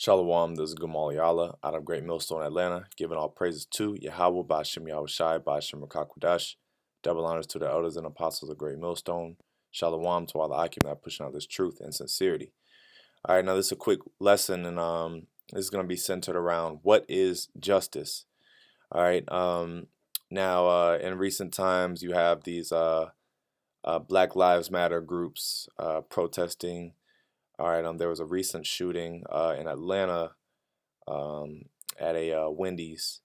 Shalom, this is Gamal Yala out of Great Millstone, Atlanta, giving all praises to YAHAWAH, BAHASHAM, YAHAWASHI, BAHASHAM, Rakakwadash. Double honors to the elders and apostles of Great Millstone. Shalom to all the Akim that are pushing out this truth and sincerity. All right, now this is a quick lesson, and this is going to be centered around what is justice. All right, now in recent times you have these Black Lives Matter groups protesting. All right, there was a recent shooting in Atlanta at a Wendy's.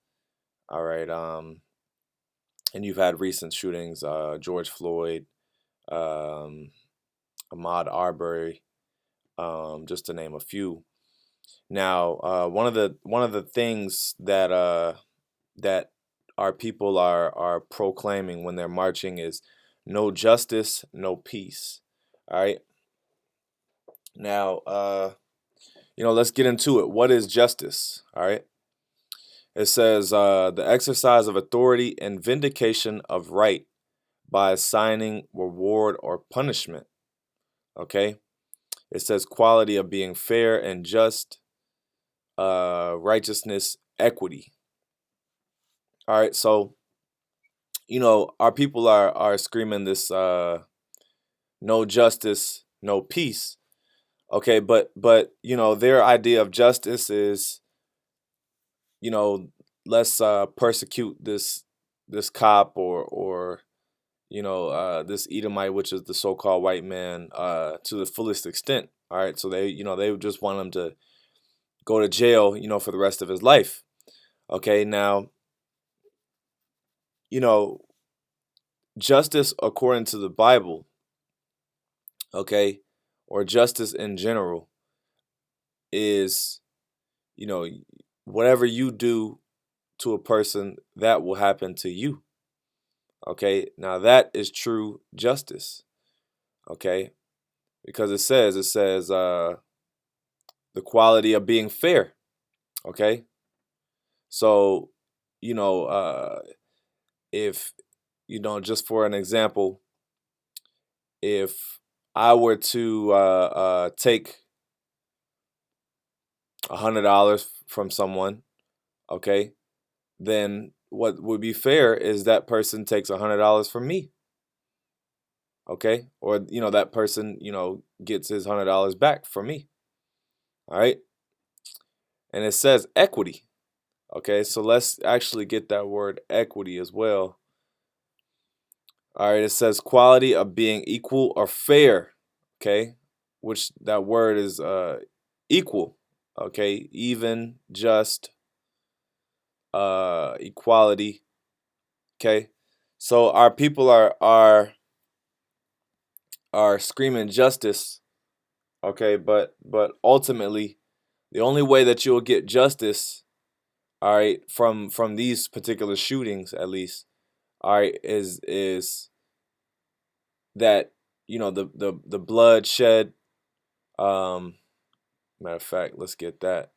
All right, and you've had recent shootings, George Floyd, Ahmaud Arbery, just to name a few. Now, one of the things that that our people are proclaiming when they're marching is no justice, no peace. All right. Now, let's get into it. What is justice? All right. It says the exercise of authority and vindication of right by assigning reward or punishment. Okay. It says quality of being fair and just, righteousness, equity. All right. So, our people are screaming this no justice, no peace. Okay, but their idea of justice is, let's persecute this cop or this Edomite, which is the so-called white man, to the fullest extent. All right, so they would just want him to go to jail, for the rest of his life. Okay, now, justice according to the Bible, okay, or justice in general is, whatever you do to a person, that will happen to you. Okay, now that is true justice. Okay, because it says the quality of being fair. Okay, so if just for an example, if I were to take $100 from someone, okay, then what would be fair is that person takes $100 from me. Okay, or that person gets his $100 back from me. All right, and it says equity. Okay, so let's actually get that word equity as well. All right, it says quality of being equal or fair. Okay, which that word is equal. Okay, even, just, equality. Okay, so our people are screaming justice. Okay, but ultimately, the only way that you'll get justice, all right, from these particular shootings, at least, all right, is that the blood shed. Matter of fact, let's get that.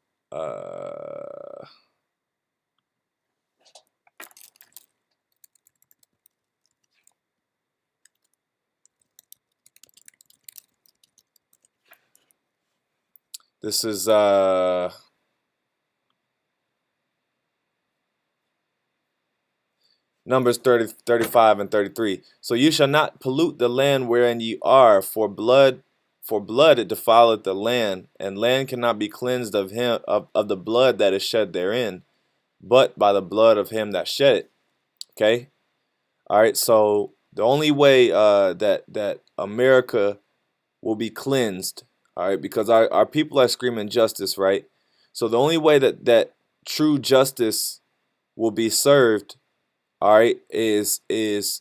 This is Numbers 30, 35, and 33. So you shall not pollute the land wherein ye are, for blood it defileth the land, and land cannot be cleansed of him of the blood that is shed therein, but by the blood of him that shed it. Okay? All right, so the only way that America will be cleansed, all right, because our people are screaming justice, right? So the only way that true justice will be served, all right, is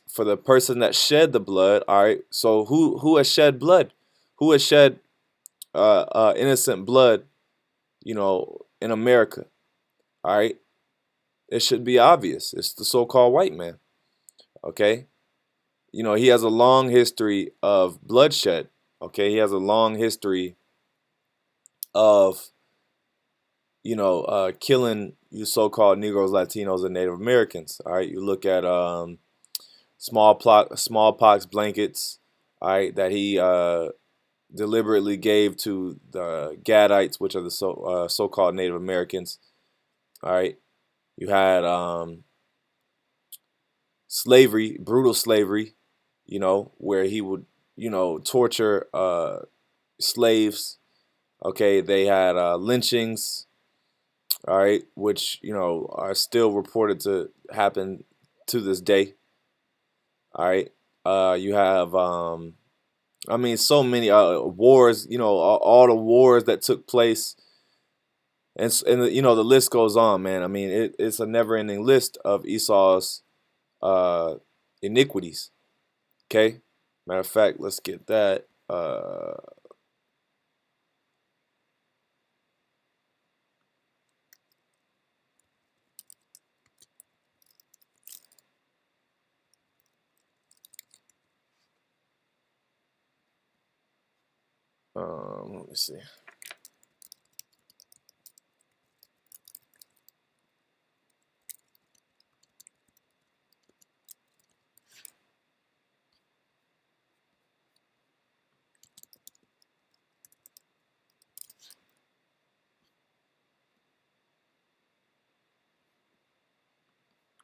for the person that shed the blood. All right, so who has shed blood? Who has shed innocent blood, in America? All right, it should be obvious. It's the so-called white man. Okay, he has a long history of bloodshed. Okay, he has a long history of killing you so-called Negroes, Latinos, and Native Americans. All right, you look at smallpox blankets, all right, that he deliberately gave to the Gadites, which are the so-called Native Americans. All right, you had slavery, brutal slavery, where he would, torture slaves. Okay, they had lynchings, all right, which are still reported to happen to this day. All right, you have I mean, so many wars, all the wars that took place, and the list goes on, man. I mean, it's a never-ending list of Esau's uh, iniquities. Okay, matter of fact, let's get that. Let me see.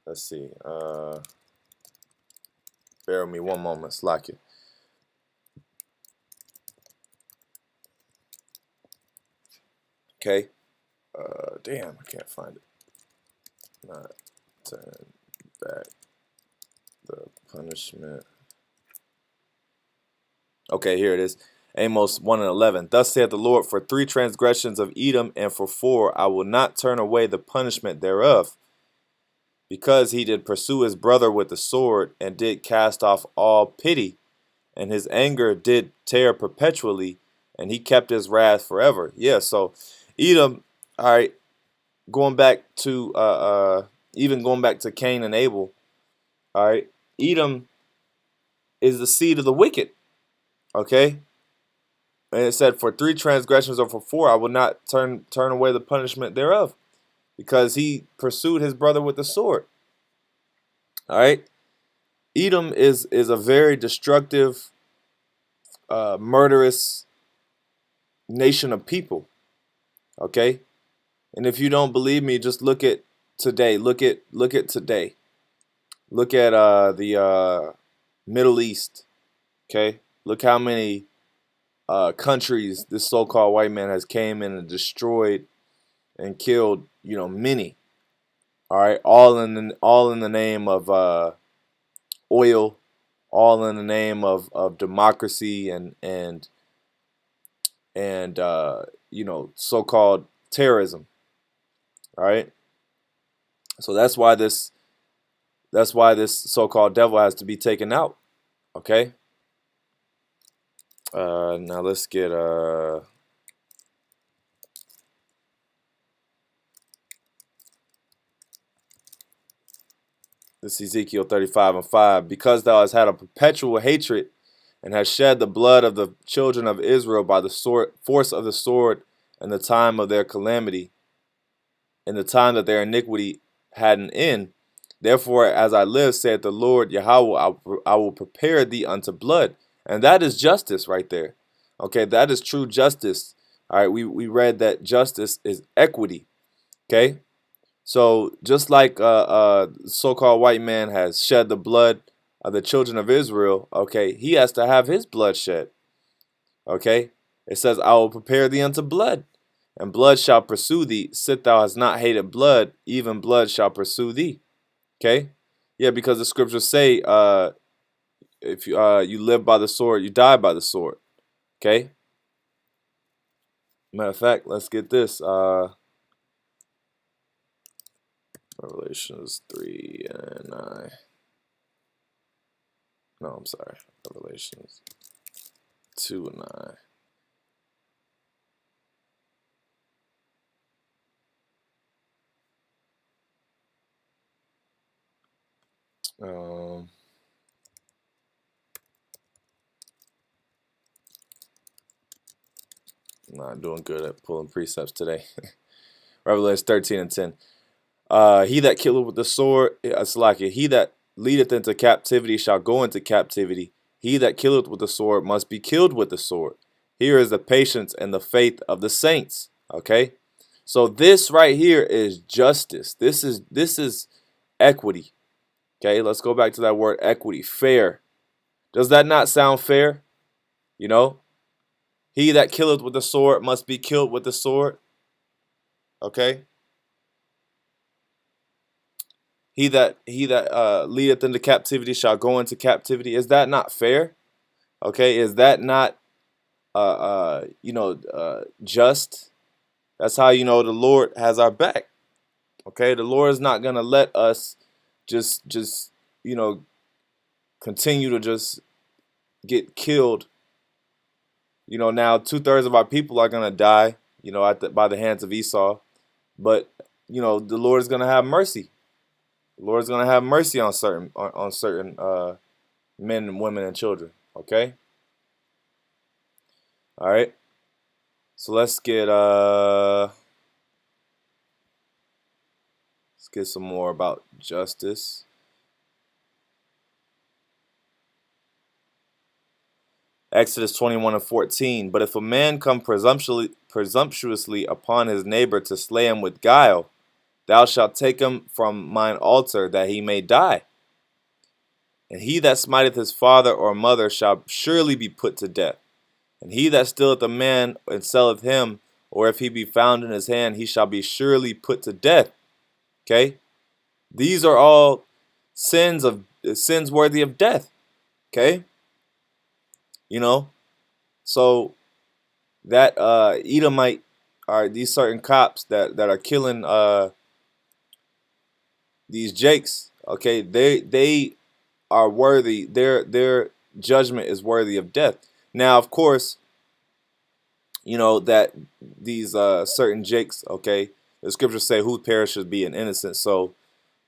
Let's see. Bear with me one moment, slack it. Okay. Damn, I can't find it. Not turn back the punishment. Okay, here it is. Amos 1 and 11. Thus saith the Lord, for 3 transgressions of Edom, and for 4 I will not turn away the punishment thereof, because he did pursue his brother with the sword, and did cast off all pity, and his anger did tear perpetually, and he kept his wrath forever. Yeah, so Edom, all right, going back to even going back to Cain and Abel, all right, Edom is the seed of the wicked. Okay, and it said, for 3 transgressions or for 4, I will not turn away the punishment thereof, because he pursued his brother with the sword. All right, Edom is a very destructive, murderous nation of people. Okay, and if you don't believe me, just look at today. Look at today. Look at the Middle East. Okay, look how many countries this so-called white man has came in and destroyed and killed. Many. All right, all in the name of oil, all in the name of democracy and so-called terrorism. All right, so that's why this so-called devil has to be taken out. Okay. Now let's get this Ezekiel 35 and 5. Because thou hast had a perpetual hatred, and hast shed the blood of the children of Israel by the force of the sword, in the time of their calamity, in the time that their iniquity had an end. Therefore, as I live, saith the Lord Yahawah, I will prepare thee unto blood. And that is justice right there. Okay, that is true justice. All right, we read that justice is equity. Okay, so just like so-called white man has shed the blood of the children of Israel, okay, he has to have his blood shed. Okay, it says, I will prepare thee unto blood, and blood shall pursue thee. Sit thou hast not hated blood, even blood shall pursue thee. Okay, yeah, because the scriptures say, if you live by the sword, you die by the sword. Okay. Matter of fact, let's get this. Revelations 3 and 9. No, I'm sorry. Revelations 2 and 9. Not doing good at pulling precepts today. Revelation 13 and 10. He that killeth with the sword, he that leadeth into captivity shall go into captivity. He that killeth with the sword must be killed with the sword. Here is the patience and the faith of the saints. Okay? So this right here is justice. This is equity. Okay? Let's go back to that word equity. Fair. Does that not sound fair? You know? He that killeth with the sword must be killed with the sword. Okay? He that leadeth into captivity shall go into captivity. Is that not fair? Okay? Is that not just? That's how you know the Lord has our back. Okay? The Lord is not gonna let us just you know continue to just get killed. Now 2/3 of our people are gonna die. By the hands of Esau. But the Lord is gonna have mercy. The Lord is gonna have mercy on certain men and women and children. Okay. All right. So let's get some more about justice. Exodus 21:14. But if a man come presumptuously upon his neighbor to slay him with guile, thou shalt take him from mine altar, that he may die. And he that smiteth his father or mother shall surely be put to death. And he that stealeth a man and selleth him, or if he be found in his hand, he shall be surely put to death. Okay? These are all sins worthy of death. Okay? So that Edomite are these certain cops that are killing these Jakes. Okay, they are worthy. Their judgment is worthy of death. Now, of course, that these certain Jakes. Okay, the scriptures say who perishes be an innocent. So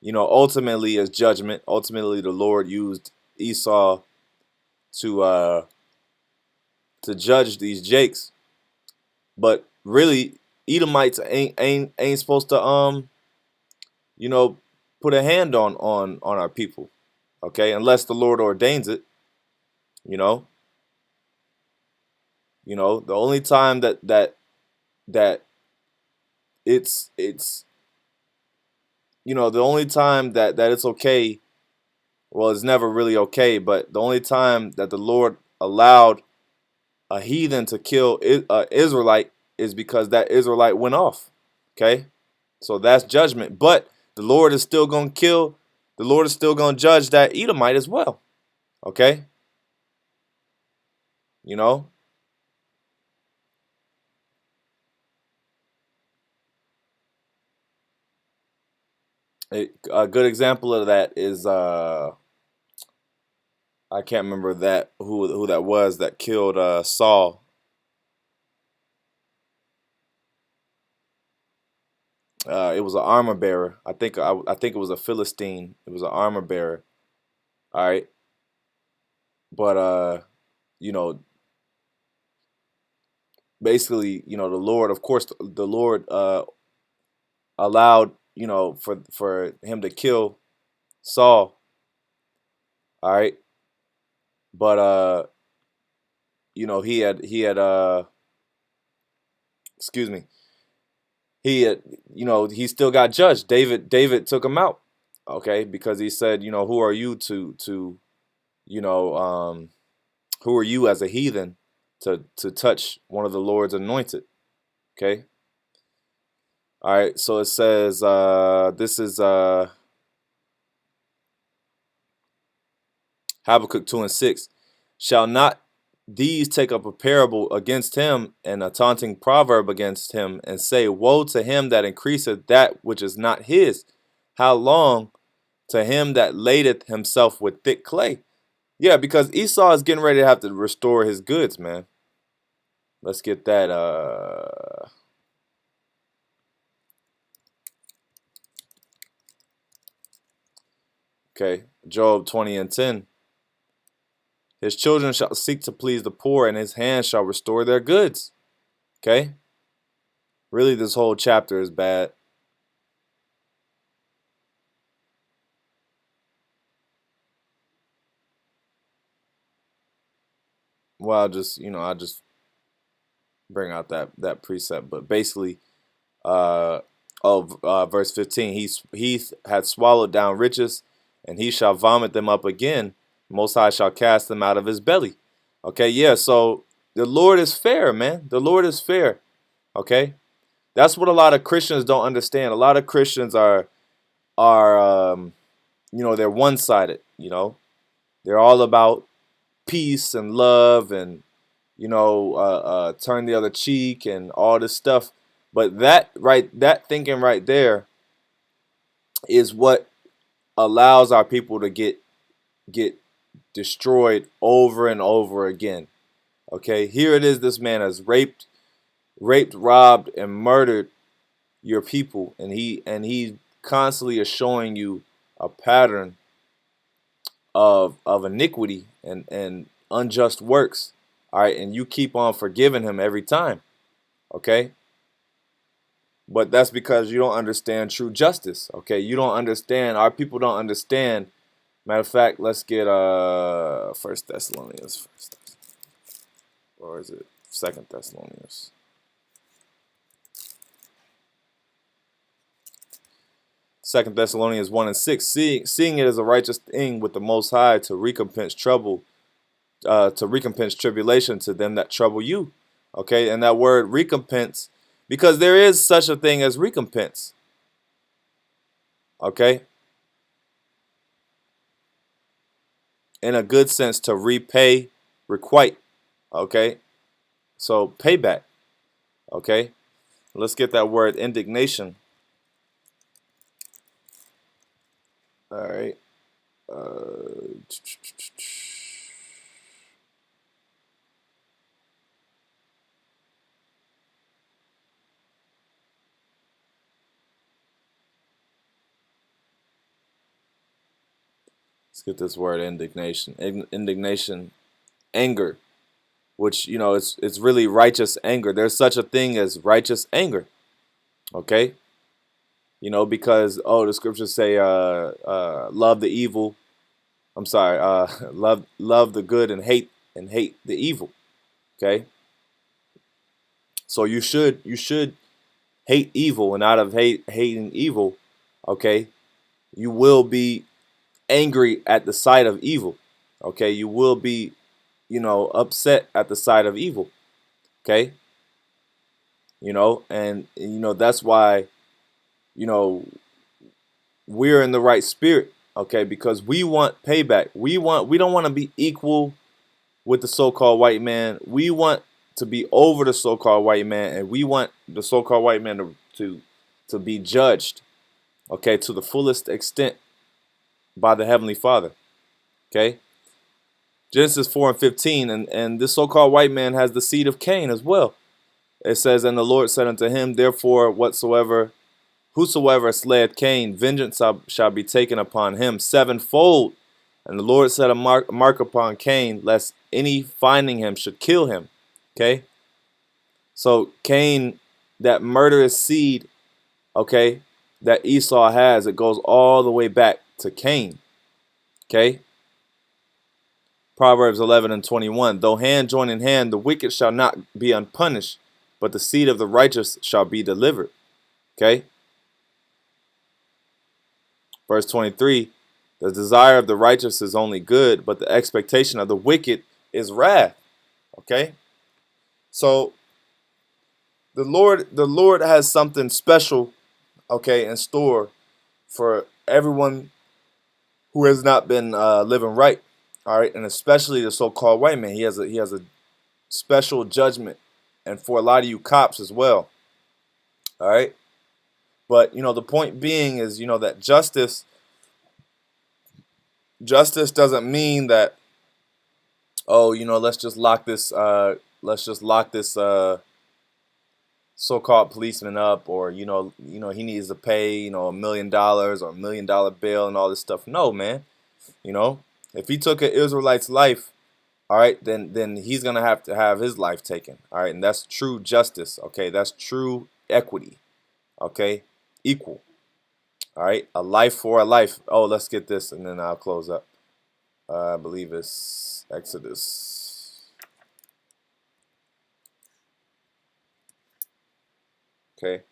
ultimately is judgment. Ultimately, the Lord used Esau to judge these Jakes. But really, Edomites ain't supposed to you know, put a hand on our people, okay? Unless the Lord ordains it, you know. The only time that it's the only time that it's okay, well, it's never really okay, but the only time that the Lord allowed a heathen to kill Israelite is because that Israelite went off, okay? So that's judgment, but the Lord is still going to kill. The Lord is still going to judge that Edomite as well, okay? You know, a good example of that is I can't remember that who that was that killed Saul. It was an armor bearer. I think it was a Philistine. It was an armor bearer. All right, but you know, basically, the Lord, of course, the Lord allowed for him to kill Saul. All right, but he had excuse me, he had, he still got judged. David took him out, okay, because he said, who are you to you know who are you as a heathen to touch one of the Lord's anointed, okay. All right, so it says this is Habakkuk 2:6. Shall not these take up a parable against him, and a taunting proverb against him, and say, woe to him that increaseth that which is not his? How long to him that ladeth himself with thick clay? Yeah, because Esau is getting ready to have to restore his goods, man. Let's get that. Okay, Job 20:10. His children shall seek to please the poor, and his hands shall restore their goods. Okay, really, this whole chapter is bad. Well, I just bring out that precept. But basically, verse 15, he had swallowed down riches, and he shall vomit them up again. Most High shall cast them out of his belly. Okay, yeah. So the Lord is fair, man. The Lord is fair. Okay, that's what a lot of Christians don't understand. A lot of Christians are they're one-sided. They're all about peace and love and turn the other cheek and all this stuff. But that thinking right there is what allows our people to get destroyed over and over again. Okay, here it is. This man has raped, robbed, and murdered your people, and he constantly is showing you a pattern of iniquity and unjust works. All right, and you keep on forgiving him every time. Okay, but that's because you don't understand true justice. Okay, you don't understand. Our people don't understand. Matter of fact, let's get First Thessalonians, or is it Second Thessalonians? Second Thessalonians 1:6. Seeing it as a righteous thing with the Most High to recompense tribulation to them that trouble you. Okay, and that word recompense, because there is such a thing as recompense. Okay, in a good sense, to repay, requite. Okay, so payback. Okay, let's get that word indignation. All right. Let's get this word indignation. Indignation, anger, which it's really righteous anger. There's such a thing as righteous anger. Okay, because the scriptures say love the evil. I'm sorry, love the good and hate the evil. Okay, so you should hate evil, and out of hating evil, okay, you will be angry at the sight of evil. Okay, you will be upset at the sight of evil. Okay, and that's why we're in the right spirit. Okay, because we want payback. We don't want to be equal with the so-called white man. We want to be over the so-called white man, and we want the so-called white man to be judged, okay, to the fullest extent by the Heavenly Father. Okay, Genesis 4:15, and this so-called white man has the seed of Cain as well. It says, and the Lord said unto him, therefore whosoever slayeth Cain, vengeance shall be taken upon him sevenfold. And the Lord set a mark upon Cain, lest any finding him should kill him. Okay, so Cain, that murderous seed, okay, that Esau has, it goes all the way back to Cain. Okay, Proverbs 11:21. Though hand join in hand, the wicked shall not be unpunished, but the seed of the righteous shall be delivered. Okay. Verse 23. The desire of the righteous is only good, but the expectation of the wicked is wrath. Okay. So the Lord has something special, okay, in store for everyone who has not been living right. All right, and especially the so-called white man. He has a special judgment, and for a lot of you cops as well. All right, but the point being is that justice doesn't mean that, oh, let's just lock this so-called policeman up, or he needs to pay $1 million or $1 million bail and all this stuff. No, man. If he took an Israelite's life, all right, then he's gonna have to have his life taken. All right, and that's true justice. Okay, that's true equity. Okay, equal. All right, a life for a life. Oh, let's get this, and then I'll close up. I believe it's Exodus. Okay.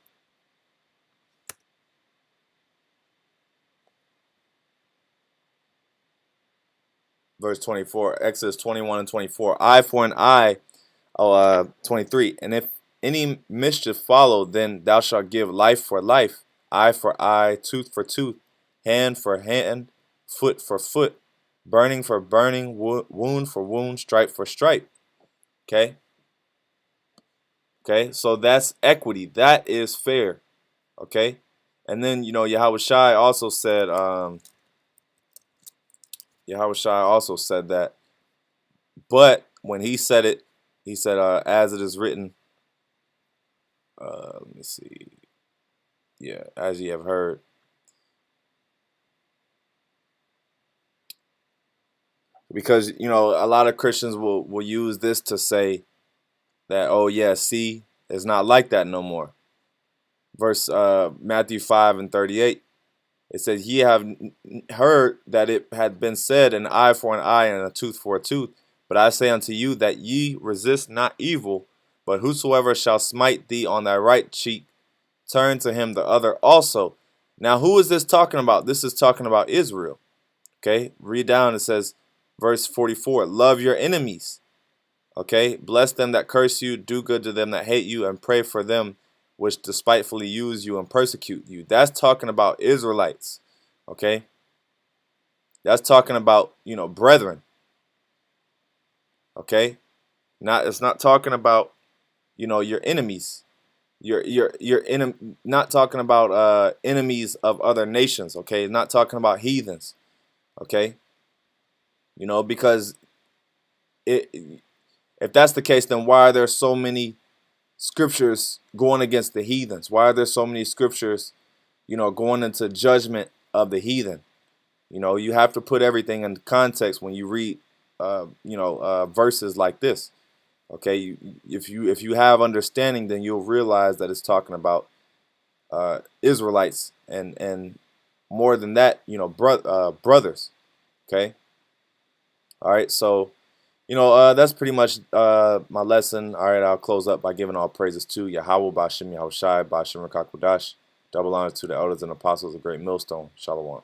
Verse 24, Exodus 21 and 24. Eye for an eye. 23. And if any mischief follow, then thou shalt give life for life, eye for eye, tooth for tooth, hand for hand, foot for foot, burning for burning, wound for wound, stripe for stripe. Okay? Okay? So that's equity. That is fair. Okay? And then, Yahawashi also said, that, but when he said it, he said, as it is written, let me see. Yeah, as ye have heard. Because, a lot of Christians will use this to say that, oh, yeah, see, it's not like that no more. Verse Matthew 5 and 38. It says, ye have heard that it had been said, an eye for an eye and a tooth for a tooth. But I say unto you that ye resist not evil, but whosoever shall smite thee on thy right cheek, turn to him the other also. Now, who is this talking about? This is talking about Israel. Okay, read down. It says, verse 44, love your enemies. Okay, bless them that curse you, do good to them that hate you, and pray for them which despitefully use you and persecute you. That's talking about Israelites. Okay, that's talking about, brethren. Okay, it's not talking about, your enemies. Your enemy, not talking about enemies of other nations. Okay, not talking about heathens. Okay, because it, if that's the case, then why are there so many scriptures going against the heathens? Why are there so many scriptures, going into judgment of the heathen? You have to put everything in context when you read, verses like this. Okay, if you have understanding, then you'll realize that it's talking about Israelites and more than that, brothers. Okay, all right, so. That's pretty much my lesson. All right, I'll close up by giving all praises to Yahawah, BAHASHAM, YAHAWASHI, BAHASHAM, Rakakwadash. Double honors to the elders and apostles of Great Millstone. Shalom.